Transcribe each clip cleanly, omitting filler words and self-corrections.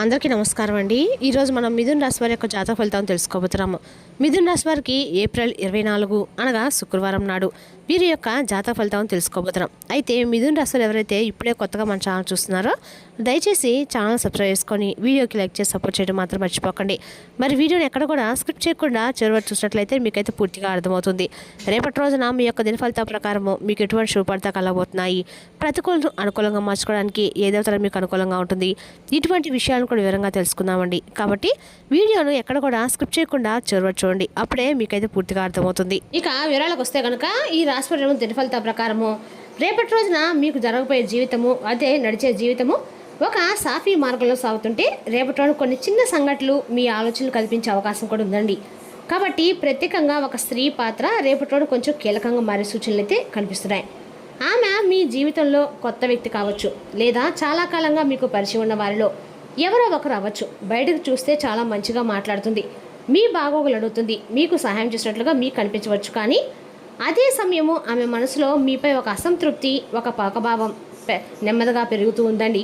అందరికీ నమస్కారం అండి. ఈరోజు మనం మిథున్ రాశి వారి యొక్క జాతక ఫలితాలను తెలుసుకోబోతున్నాము. మిథున్ రాశి వారికి ఏప్రిల్ 24 అనగా శుక్రవారం నాడు వీరి యొక్క జాతక ఫలితాలను తెలుసుకోబోతున్నాం. అయితే మిథున్ రాశి వారు ఎవరైతే ఇప్పుడే కొత్తగా మన ఛానల్ చూస్తున్నారో దయచేసి ఛానల్ సబ్స్క్రైబ్ చేసుకొని వీడియోకి లైక్ చేసి సపోర్ట్ చేయడం మాత్రం మర్చిపోకండి. మరి వీడియోని ఎక్కడ కూడా స్క్రిప్ట్ చేయకుండా చివరి వరకు చూసినట్లయితే మీకైతే పూర్తిగా అర్థమవుతుంది. రేపటి రోజున మీ యొక్క దిన ఫలితం ప్రకారము మీకు ఎటువంటి శుభఫలితాలు కలగబోతున్నాయి, ప్రతికూలను అనుకూలంగా మార్చుకోవడానికి ఏ దేవతలు మీకు అనుకూలంగా ఉంటుంది, ఇటువంటి విషయాలను కూడా వివరంగా తెలుసుకుందామండి. కాబట్టి వీడియోను ఎక్కడ కూడా స్క్రిప్ట్ చేయకుండా చివరి చూడండి, అప్పుడే మీకైతే పూర్తిగా అర్థమవుతుంది. ఇక వివరాలకు వస్తే కనుక ఈ రాశి దిన ఫలితాల ప్రకారము రేపటి రోజున మీకు జరగబోయే జీవితము, అదే నడిచే జీవితము ఒక సాఫీ మార్గంలో సాగుతుంటే రేపటి రోజు కొన్ని చిన్న సంఘటనలు మీ ఆలోచనలు కల్పించే అవకాశం కూడా ఉందండి. కాబట్టి ప్రత్యేకంగా ఒక స్త్రీ పాత్ర రేపటి రోజు కొంచెం కీలకంగా మారే సూచనలు అయితే కనిపిస్తున్నాయి. ఆమె మీ జీవితంలో కొత్త వ్యక్తి కావచ్చు, లేదా చాలా కాలంగా మీకు పరిచయం ఉన్న వారిలో ఎవరో ఒకరు అవ్వచ్చు. బయటకు చూస్తే చాలా మంచిగా మాట్లాడుతుంది, మీ బాగోగులు అడుగుతుంది, మీకు సహాయం చేసినట్లుగా మీకు కనిపించవచ్చు. కానీ అదే సమయము ఆమె మనసులో మీపై ఒక అసంతృప్తి, ఒక పకభావం నెమ్మదిగా పెరుగుతూ ఉందండి.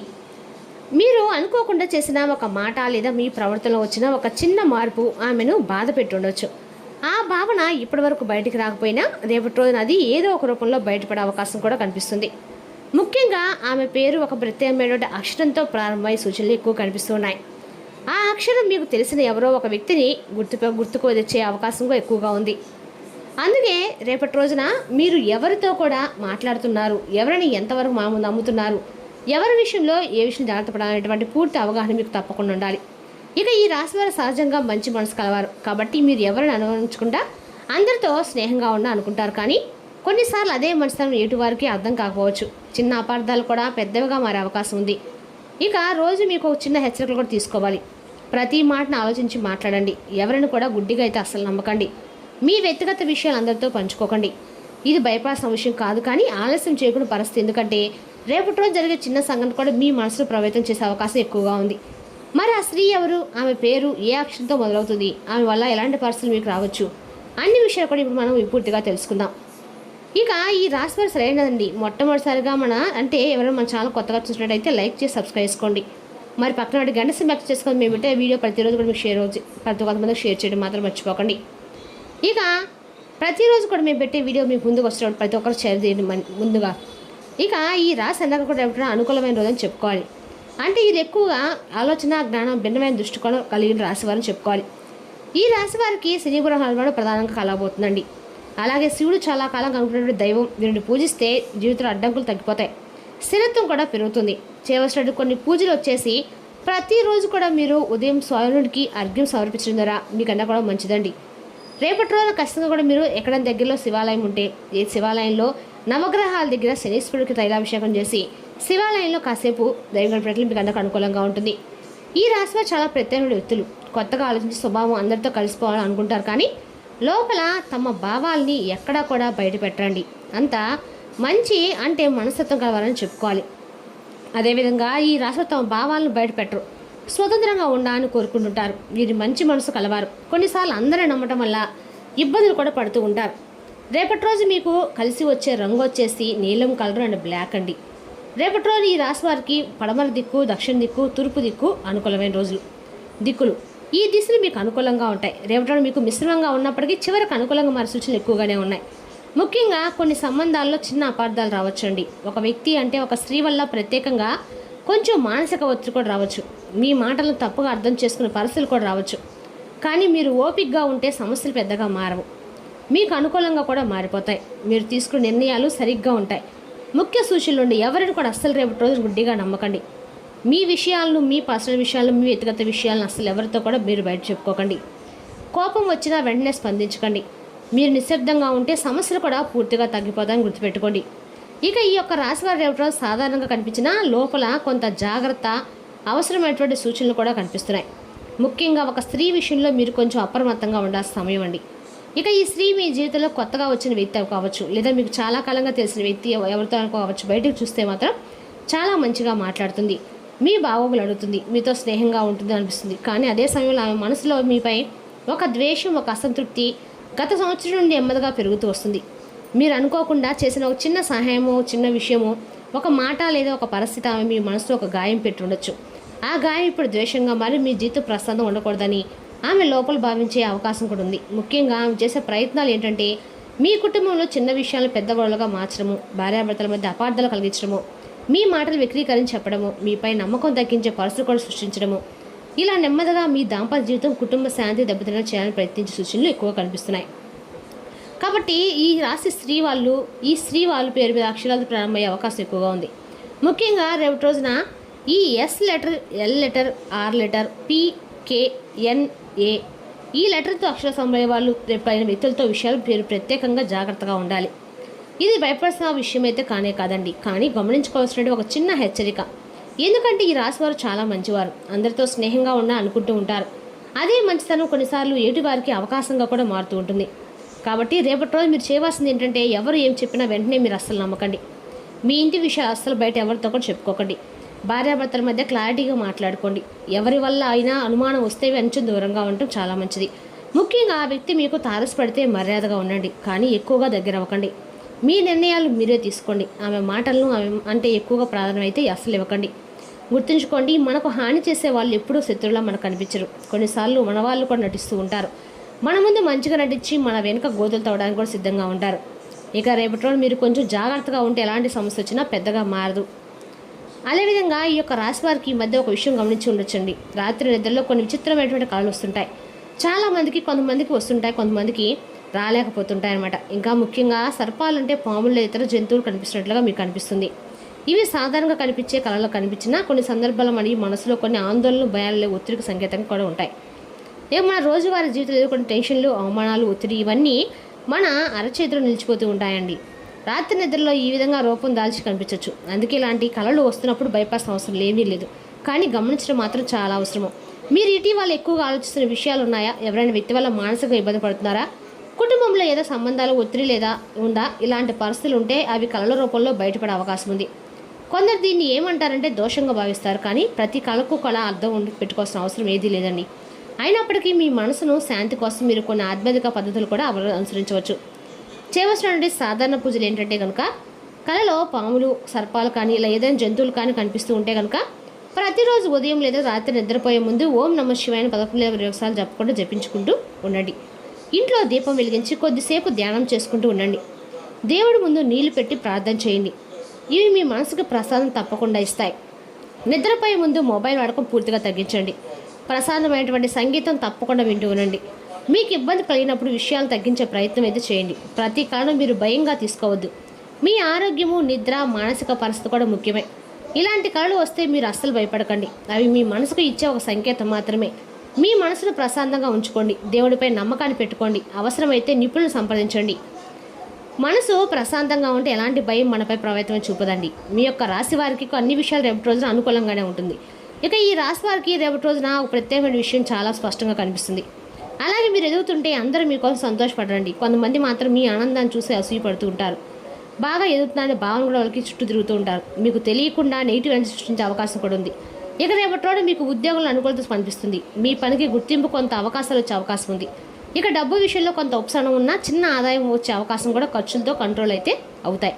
మీరు అనుకోకుండా చేసిన ఒక మాట లేదా మీ ప్రవర్తనలో వచ్చిన ఒక చిన్న మార్పు ఆమెను బాధ పెట్టుండొచ్చు. ఆ భావన ఇప్పటి వరకు బయటికి రాకపోయినా రేపటి రోజున అది ఏదో ఒక రూపంలో బయటపడే అవకాశం కూడా కనిపిస్తుంది. ముఖ్యంగా ఆమె పేరు ఒక ప్రత్యేకమైనటువంటి అక్షరంతో ప్రారంభమయ్యే సూచనలు ఎక్కువ కనిపిస్తున్నాయి. ఆ అక్షరం మీకు తెలిసిన ఎవరో ఒక వ్యక్తిని గుర్తుకు తెచ్చే అవకాశం కూడా ఎక్కువగా ఉంది. అందుకే రేపటి రోజున మీరు ఎవరితో కూడా మాట్లాడుతున్నారు, ఎవరిని ఎంతవరకు నమ్ముతున్నారు, ఎవరి విషయంలో ఏ విషయం జాగ్రత్త పడాలనేటువంటి పూర్తి అవగాహన మీకు తప్పకుండా ఉండాలి. ఇక ఈ రాశి వారు సహజంగా మంచి మనసు కలవారు. కాబట్టి మీరు ఎవరిని అనుభవించకుండా అందరితో స్నేహంగా అనుకుంటారు. కానీ కొన్నిసార్లు అదే మనసుతనం ఎటు వారికి అర్థం కాకపోవచ్చు. చిన్న అపార్థాలు కూడా పెద్దవిగా మారే అవకాశం ఉంది. ఇక రోజు మీకు చిన్న హెచ్చరికలు కూడా తీసుకోవాలి. ప్రతి మాటను ఆలోచించి మాట్లాడండి. ఎవరిని కూడా గుడ్డిగా అయితే అస్సలు నమ్మకండి. మీ వ్యక్తిగత విషయాలు అందరితో పంచుకోకండి. ఇది భయపడాల్సిన విషయం కాదు, కానీ ఆలస్యం చేయకుండా పరిస్థితి. ఎందుకంటే రేపటి రోజు జరిగే చిన్న సంఘటన కూడా మీ మనసులో ప్రభావితం చేసే అవకాశం ఎక్కువగా ఉంది. మరి ఆ స్త్రీ ఎవరు, ఆమె పేరు ఏ అక్షరంతో మొదలవుతుంది, ఆమె వల్ల ఎలాంటి పరిస్థితులు మీకు రావచ్చు, అన్ని విషయాలు కూడా ఇప్పుడు మనం పూర్తిగా తెలుసుకుందాం. ఇక ఈ రాశి వారు సరైనదండి. మొట్టమొదటిసారిగా ఎవరైనా మన ఛానల్ కొత్తగా చూసినట్టయితే లైక్ చేసి సబ్స్క్రైబ్ చేసుకోండి. మరి పక్కన గంట సింబల్ చేసుకొని మేము పెట్టే వీడియో ప్రతిరోజు కూడా మీకు కొంతమందికి షేర్ చేయడం మాత్రం మర్చిపోకండి. ఇక ప్రతిరోజు కూడా మేము పెట్టే వీడియో మీకు ముందుకు వచ్చినప్పుడు ప్రతి ఒక్కరు షేర్ చేయండి ముందుగా. ఇక ఈ రాశి అన్నాక కూడా అనుకూలమైన రోజని చెప్పుకోవాలి. అంటే ఇది ఎక్కువగా ఆలోచన, జ్ఞానం, భిన్నమైన దృష్టికోణం కలిగిన రాశి వారిని చెప్పుకోవాలి. ఈ రాశి వారికి శని గ్రహాలు ప్రధానంగా కలగబోతుందండి. అలాగే శివుడు చాలా కాలం కనుకున్నటువంటి దైవం. వీరిని పూజిస్తే జీవితంలో అడ్డంకులు తగ్గిపోతాయి, స్థిరత్వం కూడా పెరుగుతుంది. చేయవలసిన కొన్ని పూజలు వచ్చేసి ప్రతిరోజు కూడా మీరు ఉదయం సూర్యుడికి అర్ఘ్యం సమర్పించడం ద్వారా మీకన్నా కూడా మంచిదండి. రేపటి రోజున ఖచ్చితంగా కూడా మీరు ఎక్కడైనా దగ్గరలో శివాలయం ఉంటే ఏ శివాలయంలో నవగ్రహాల దగ్గర శనీశ్వరుడికి తైలాభిషేకం చేసి శివాలయంలో కాసేపు దైవం గడిపేట్లు మీకు అందరికి అనుకూలంగా ఉంటుంది. ఈ రాశిలో చాలా ప్రత్యేకమైన వ్యక్తులు కొత్తగా ఆలోచించే స్వభావం, అందరితో కలిసిపోవాలని అనుకుంటారు. కానీ లోపల తమ భావాల్ని ఎక్కడా కూడా బయట పెట్టరండి. అంతా మంచి మనస్తత్వం కలవాలని చెప్పుకోవాలి. అదేవిధంగా ఈ రాశిలో తమ భావాలను బయట పెట్టరు, స్వతంత్రంగా ఉండాలని కోరుకుంటుంటారు. వీరి మంచి మనసు కలవారు. కొన్నిసార్లు అందరిని నమ్మటం వల్ల ఇబ్బందులు కూడా పడుతూ ఉంటారు. రేపటి రోజు మీకు కలిసి వచ్చే రంగు వచ్చేసి నీలం కలర్ అండ్ బ్లాక్ అండి. రేపటి రోజు ఈ రాశి వారికి పడమర దిక్కు, దక్షిణ దిక్కు, తూర్పు దిక్కు అనుకూలమైన దిక్కులు. ఈ దిశలు మీకు అనుకూలంగా ఉంటాయి. రేపటి రోజు మీకు మిశ్రమంగా ఉన్నప్పటికీ చివరికి అనుకూలంగా మారే సూచనలు ఎక్కువగానే ఉన్నాయి. ముఖ్యంగా కొన్ని సంబంధాల్లో చిన్న అపార్థాలు రావచ్చండి. ఒక వ్యక్తి ఒక స్త్రీ వల్ల ప్రత్యేకంగా కొంచెం మానసిక ఒత్తిడి కూడా రావచ్చు. మీ మాటలను తప్పుగా అర్థం చేసుకునే పరిస్థితులు కూడా రావచ్చు. కానీ మీరు ఓపికగా ఉంటే సమస్యలు పెద్దగా మారవు, మీకు అనుకూలంగా కూడా మారిపోతాయి. మీరు తీసుకునే నిర్ణయాలు సరిగ్గా ఉంటాయి. ముఖ్య సూచనలు నుండి ఎవరిని కూడా అస్సలు రేపటి రోజు గుడ్డిగా నమ్మకండి. మీ విషయాలను, మీ పర్సనల్ విషయాలను, మీ వ్యక్తిగత విషయాలను అస్సలు ఎవరితో కూడా మీరు బయట చెప్పుకోకండి. కోపం వచ్చినా వెంటనే స్పందించకండి. మీరు నిశ్శబ్దంగా ఉంటే సమస్యలు కూడా పూర్తిగా తగ్గిపోతాయని గుర్తుపెట్టుకోండి. ఇక ఈ యొక్క రాశి వారి రేపటి రోజు సాధారణంగా కనిపించినా లోపల కొంత జాగ్రత్త అవసరమైనటువంటి సూచనలు కూడా కనిపిస్తున్నాయి. ముఖ్యంగా ఒక స్త్రీ విషయంలో మీరు కొంచెం అప్రమత్తంగా ఉండాల్సిన సమయం అండి. ఇక ఈ స్త్రీ మీ జీవితంలో కొత్తగా వచ్చిన వ్యక్తి కావచ్చు, లేదా మీకు చాలా కాలంగా తెలిసిన వ్యక్తి ఎవరితో కావచ్చు. బయటకు చూస్తే మాత్రం చాలా మంచిగా మాట్లాడుతుంది, మీ బాగోగులు అడుగుతుంది, మీతో స్నేహంగా ఉంటుంది అనిపిస్తుంది. కానీ అదే సమయంలో ఆమె మనసులో మీపై ఒక ద్వేషం, ఒక అసంతృప్తి గత సంవత్సరం నుండి నెమ్మదిగా పెరుగుతూ వస్తుంది. మీరు అనుకోకుండా చేసిన ఒక చిన్న సహాయము, చిన్న విషయము, ఒక మాట లేదా ఒక పరిస్థితి ఆమె మీ మనసులో ఒక గాయం పెట్టి ఉండొచ్చు. ఆ గాయం ఇప్పుడు ద్వేషంగా మారి మీ జీవితం ప్రశాంతం ఉండకూడదని ఆమె లోపల భావించే అవకాశం కూడా ఉంది. ముఖ్యంగా ఆమె చేసే ప్రయత్నాలు ఏంటంటే మీ కుటుంబంలో చిన్న విషయాలను పెద్ద గొడవలుగా మార్చడము, భార్యాభర్తల మధ్య అపార్థాలు కలిగించడము, మీ మాటలు విక్రీకరించి చెప్పడము, మీపై నమ్మకం తగ్గించే పరిస్థితులు కూడా సృష్టించడము, ఇలా నెమ్మదిగా మీ దాంపత్య జీవితం కుటుంబ శాంతి దెబ్బతిన చేయాలని ప్రయత్నించే సూచనలు ఎక్కువ కనిపిస్తున్నాయి. కాబట్టి ఈ రాశి స్త్రీ వాళ్ళు పేరు మీద అక్షరాలతో ప్రారంభమయ్యే అవకాశం ఎక్కువగా ఉంది. ముఖ్యంగా రేపటి రోజున ఈ S letter, L letter, R letter, P, K, N, A ఈ లెటర్తో అక్షర సంబంధ వాళ్ళు రేపైన వ్యక్తులతో విషయాలు పేరు ప్రత్యేకంగా జాగ్రత్తగా ఉండాలి. ఇది భయపడాల్సిన విషయం అయితే కానే కాదండి. కానీ గమనించుకోవాల్సిన ఒక చిన్న హెచ్చరిక. ఎందుకంటే ఈ రాశి వారు చాలా మంచివారు, అందరితో స్నేహంగా అనుకుంటూ ఉంటారు. అదే మంచితనం కొన్నిసార్లు ఏటి వారికి అవకాశంగా కూడా మారుతూ ఉంటుంది. కాబట్టి రేపటి రోజు మీరు చేయవలసింది ఏంటంటే ఎవరు ఏం చెప్పినా వెంటనే మీరు అస్సలు నమ్మకండి. మీ ఇంటి విషయం అస్సలు బయట ఎవరితో కూడా చెప్పుకోకండి. భార్యాభర్తల మధ్య క్లారిటీగా మాట్లాడుకోండి. ఎవరి వల్ల అయినా అనుమానం వస్తే కొంచెం దూరంగా ఉండటం చాలా మంచిది. ముఖ్యంగా ఆ వ్యక్తి మీకు తారసపడితే మర్యాదగా ఉండండి, కానీ ఎక్కువగా దగ్గర అవ్వకండి. మీ నిర్ణయాలు మీరే తీసుకోండి. ఆమె మాటలను అంటే ఎక్కువగా ప్రాధాన్యం అయితే అస్సలు ఇవ్వకండి. గుర్తుంచుకోండి, మనకు హాని చేసే వాళ్ళు ఎప్పుడూ శత్రువులా మనకు కనిపించరు. కొన్నిసార్లు మన వాళ్ళు కూడా నటిస్తూ ఉంటారు. మన ముందు మంచిగా నటించి మన వెనుక గోతులు తవ్వడానికి కూడా సిద్ధంగా ఉంటారు. ఇక రేపటి రోజు మీరు కొంచెం జాగ్రత్తగా ఉంటే ఎలాంటి సమస్య వచ్చినా పెద్దగా మారదు. అదేవిధంగా ఈ యొక్క రాశి వారికి ఈ మధ్య ఒక విషయం గమనించి ఉండొచ్చండి. రాత్రి నిద్రలో కొన్ని విచిత్రమైనటువంటి కళలు వస్తుంటాయి. చాలామందికి కొంతమందికి వస్తుంటాయి, కొంతమందికి రాలేకపోతుంటాయి అన్నమాట. ఇంకా ముఖ్యంగా సర్పాలంటే పాములు ఇతర జంతువులు కనిపిస్తున్నట్లుగా మీకు కనిపిస్తుంది. ఇవి సాధారణంగా కనిపించే కళలో కనిపించినా కొన్ని సందర్భాలు మన మనసులో కొన్ని ఆందోళనలు, భయాలు, ఒత్తిడికి సంకేతంగా కూడా ఉంటాయి. మన రోజువారీ జీవితంలో కొన్ని టెన్షన్లు, అవమానాలు, ఒత్తిడి ఇవన్నీ మన అరచేతిలో నిలిచిపోతూ ఉంటాయండి. రాత్రి నిద్రలో ఈ విధంగా రూపం దాల్చి కనిపించవచ్చు. అందుకే ఇలాంటి కళలు వస్తున్నప్పుడు భయపడాల్సిన అవసరం ఏమీ లేదు, కానీ గమనించడం మాత్రం చాలా అవసరము. మీరు ఇటీవల ఎక్కువగా ఆలోచిస్తున్న విషయాలు ఉన్నాయా? ఎవరైనా వ్యక్తి వల్ల మానసికంగా ఇబ్బంది పడుతున్నారా? కుటుంబంలో ఏదో సంబంధాలు ఒత్తిడి లేదా ఉందా? ఇలాంటి పరిస్థితులు ఉంటే అవి కళల రూపంలో బయటపడే అవకాశం ఉంది. కొందరు దీన్ని ఏమంటారంటే దోషంగా భావిస్తారు, కానీ ప్రతి కళకు కళ అర్థం పెట్టుకోవాల్సిన అవసరం ఏదీ లేదండి. అయినప్పటికీ మీ మనసును శాంతి కోసం మీరు కొన్ని ఆధ్యాత్మిక పద్ధతులు కూడా అనుసరించవచ్చు. చేయవలసినటువంటి సాధారణ పూజలు ఏంటంటే కనుక కళలో పాములు, సర్పాలు కానీ ఇలా ఏదైనా జంతువులు కానీ కనిపిస్తూ ఉంటే కనుక ప్రతిరోజు ఉదయం లేదా రాత్రి నిద్రపోయే ముందు ఓం నమః శివాయ 11 సార్లు జపించుకుంటూ ఉండండి. ఇంట్లో దీపం వెలిగించి కొద్దిసేపు ధ్యానం చేసుకుంటూ ఉండండి. దేవుడి ముందు నీళ్లు పెట్టి ప్రార్థన చేయండి. ఇవి మీ మనసుకు ప్రసాదం తప్పకుండా ఇస్తాయి. నిద్రపోయే ముందు మొబైల్ వాడకం పూర్తిగా తగ్గించండి. ప్రశాంతమైనటువంటి సంగీతం తప్పకుండా వింటూ ఉండండి. మీకు ఇబ్బంది కలిగినప్పుడు విషయాలు తగ్గించే ప్రయత్నం అయితే చేయండి. ప్రతి కారణం మీరు భయంగా తీసుకోవద్దు. మీ ఆరోగ్యము, నిద్ర, మానసిక పరిస్థితి కూడా ముఖ్యమే. ఇలాంటి కళలు వస్తే మీరు అస్సలు భయపడకండి. అవి మీ మనసుకు ఇచ్చే ఒక సంకేతం మాత్రమే. మీ మనసును ప్రశాంతంగా ఉంచుకోండి. దేవుడిపై నమ్మకాన్ని పెట్టుకోండి. అవసరమైతే నిపుణులు సంప్రదించండి. మనసు ప్రశాంతంగా ఉంటే ఎలాంటి భయం మనపై ప్రభావితం చూపదండి. మీ యొక్క రాశి వారికి అన్ని విషయాలు రేపటి రోజున అనుకూలంగానే ఉంటుంది. ఇక ఈ రాశి వారికి రేపటి రోజున ఒక ప్రత్యేకమైన విషయం చాలా స్పష్టంగా కనిపిస్తుంది. అలాగే మీరు ఎదుగుతుంటే అందరూ మీకోసం సంతోషపడండి. కొంతమంది మాత్రం మీ ఆనందాన్ని చూసి అసూయపడుతూ ఉంటారు. బాగా ఎదుగుతున్నారనే భావన కూడా వాళ్ళకి చుట్టూ తిరుగుతూ ఉంటారు. మీకు తెలియకుండా నెగిటివ్ ఎనర్జీ సృష్టించే అవకాశం కూడా ఉంది. ఇక రేపటి రోజు మీకు ఉద్యోగంలో అనుకూలత కనిపిస్తుంది. మీ పనికి గుర్తింపు, కొంత అవకాశాలు వచ్చే అవకాశం ఉంది. ఇక డబ్బు విషయంలో కొంత ఉపశమనం ఉన్నా చిన్న ఆదాయం వచ్చే అవకాశం కూడా ఖర్చులతో కంట్రోల్ అయితే అవుతాయి.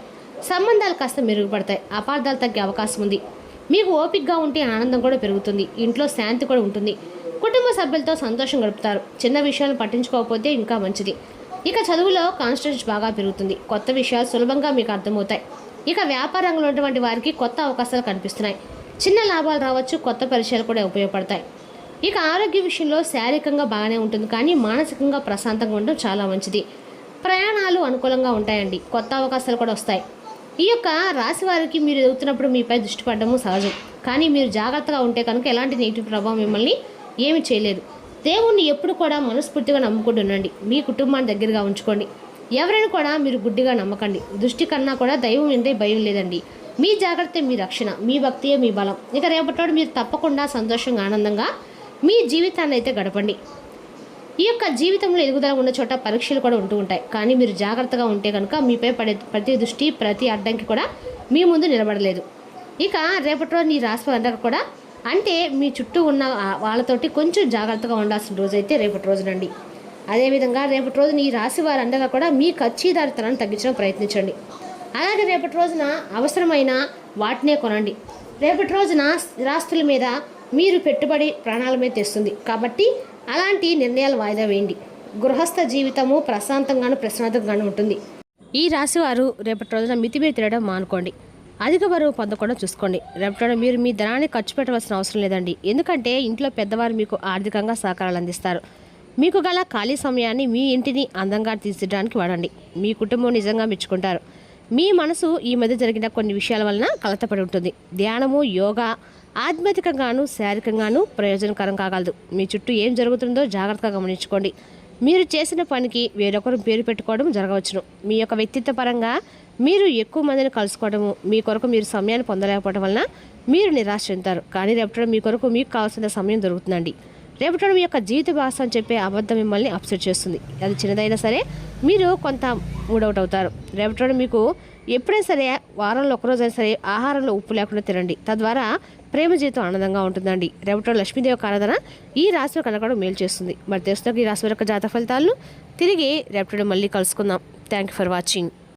సంబంధాలు కాస్త మెరుగుపడతాయి. అపార్థాలు తగ్గే అవకాశం ఉంది. మీకు ఓపికగా ఉంటే ఆనందం కూడా పెరుగుతుంది. ఇంట్లో శాంతి కూడా ఉంటుంది. కుటుంబ సభ్యులతో సంతోషం గడుపుతారు. చిన్న విషయాలను పట్టించుకోకపోతే ఇంకా మంచిది. ఇక చదువులో కాన్సంట్రేషన్ బాగా పెరుగుతుంది. కొత్త విషయాలు సులభంగా మీకు అర్థమవుతాయి. ఇక వ్యాపార రంగంలో ఉన్నటువంటి వారికి కొత్త అవకాశాలు కనిపిస్తున్నాయి. చిన్న లాభాలు రావచ్చు. కొత్త పరిచయాలు కూడా ఉపయోగపడతాయి. ఇక ఆరోగ్య విషయంలో శారీరకంగా బాగానే ఉంటుంది, కానీ మానసికంగా ప్రశాంతంగా ఉండడం చాలా మంచిది. ప్రయాణాలు అనుకూలంగా ఉంటాయండి. కొత్త అవకాశాలు కూడా వస్తాయి. ఈ యొక్క రాశి వారికి మీరు ఎదుగుతున్నప్పుడు మీపై దృష్టి పడడము సహజం, కానీ మీరు జాగ్రత్తగా ఉంటే కనుక ఎలాంటి నెగిటివ్ ప్రభావం మిమ్మల్ని ఏమి చేయలేదు. దేవుణ్ణి ఎప్పుడు కూడా మనస్ఫూర్తిగా నమ్ముకుంటూ ఉండండి. మీ కుటుంబాన్ని దగ్గరగా ఉంచుకోండి. ఎవరైనా కూడా మీరు గుడ్డిగా నమ్మకండి. దృష్టి కన్నా కూడా దైవం అంటే భయం లేదండి. మీ జాగ్రత్త మీ రక్షణ, మీ భక్తియే మీ బలం. ఇక రేపటి మీరు తప్పకుండా సంతోషంగా, ఆనందంగా మీ జీవితాన్ని అయితే గడపండి. ఈ యొక్క జీవితంలో ఎదుగుదల ఉన్న చోట పరీక్షలు కూడా ఉంటూ ఉంటాయి, కానీ మీరు జాగ్రత్తగా ఉంటే కనుక మీపై పడే ప్రతి దృష్టి, ప్రతి అడ్డంకి కూడా మీ ముందు నిలబడలేదు. ఇక రేపటి రోజు ఈ రాశి అందరూ కూడా అంటే మీ చుట్టూ ఉన్న వాళ్ళతోటి కొంచెం జాగ్రత్తగా ఉండాల్సిన రోజు అయితే రేపటి రోజునండి. అదేవిధంగా రేపటి రోజున ఈ రాశి వారందరూ కూడా మీ ఖర్చుదారితనాన్ని తగ్గించడం ప్రయత్నించండి. అలాగే రేపటి రోజున అవసరమైన వాటినే కొనండి. రేపటి రోజున స్థిరాస్తుల మీద మీరు పెట్టుబడి ప్రాణాల మీద తెస్తుంది. కాబట్టి అలాంటి నిర్ణయాలు వాయిదా వేయండి. గృహస్థ జీవితము ప్రశాంతంగాను ప్రశాంతంగాను ఉంటుంది. ఈ రాశి వారు రేపటి రోజున మితిమీరి తినడం మానుకోండి. అధిక బరువు పొందకుండా చూసుకోండి. రేపటి రోజున మీరు మీ ధనాన్ని ఖర్చు పెట్టవలసిన అవసరం లేదండి. ఎందుకంటే ఇంట్లో పెద్దవారు మీకు ఆర్థికంగా సహకారాలు అందిస్తారు. మీకు గల ఖాళీ సమయాన్ని మీ ఇంటిని అందంగా తీర్చడానికి వాడండి. మీ కుటుంబం నిజంగా మెచ్చుకుంటారు. మీ మనసు ఈ మధ్య జరిగిన కొన్ని విషయాల వలన కలతపడి ఉంటుంది. ధ్యానము, యోగా ఆధ్యాత్మికంగాను శారీరకంగాను ప్రయోజనకరం కాగలదు. మీ చుట్టూ ఏం జరుగుతుందో జాగ్రత్తగా గమనించుకోండి. మీరు చేసిన పనికి వేరొకరు పేరు పెట్టుకోవడం జరగవచ్చును. మీ యొక్క వ్యక్తిత్వ పరంగా మీరు ఎక్కువ మందిని కలుసుకోవడము, మీ కొరకు మీరు సమయాన్ని పొందలేకపోవడం వలన మీరు నిరాశ చెందుతారు. కానీ రేపటి మీ కొరకు మీకు కావాల్సిన సమయం దొరుకుతుందండి. రేపటి మీ యొక్క జీవిత భాష అని చెప్పే అబద్ధం మిమ్మల్ని అప్సెట్ చేస్తుంది. అది చిన్నదైనా సరే మీరు కొంత మూడౌట్ అవుతారు. రేపటి మీకు ఎప్పుడైనా సరే వారంలో ఒకరోజైనా సరే ఆహారంలో ఉప్పు లేకుండా తినండి. తద్వారా ప్రేమ జీవితం ఆనందంగా ఉంటుందండి. రేపటి లక్ష్మీదేవి ఆరాధన ఈ రాశిలో కనకడం మేలు చేస్తుంది. మరి తెలుసుకు ఈ రాశి యొక్క జాతక ఫలితాలను తిరిగి రేపటి మళ్ళీ కలుసుకుందాం. Thank you for watching.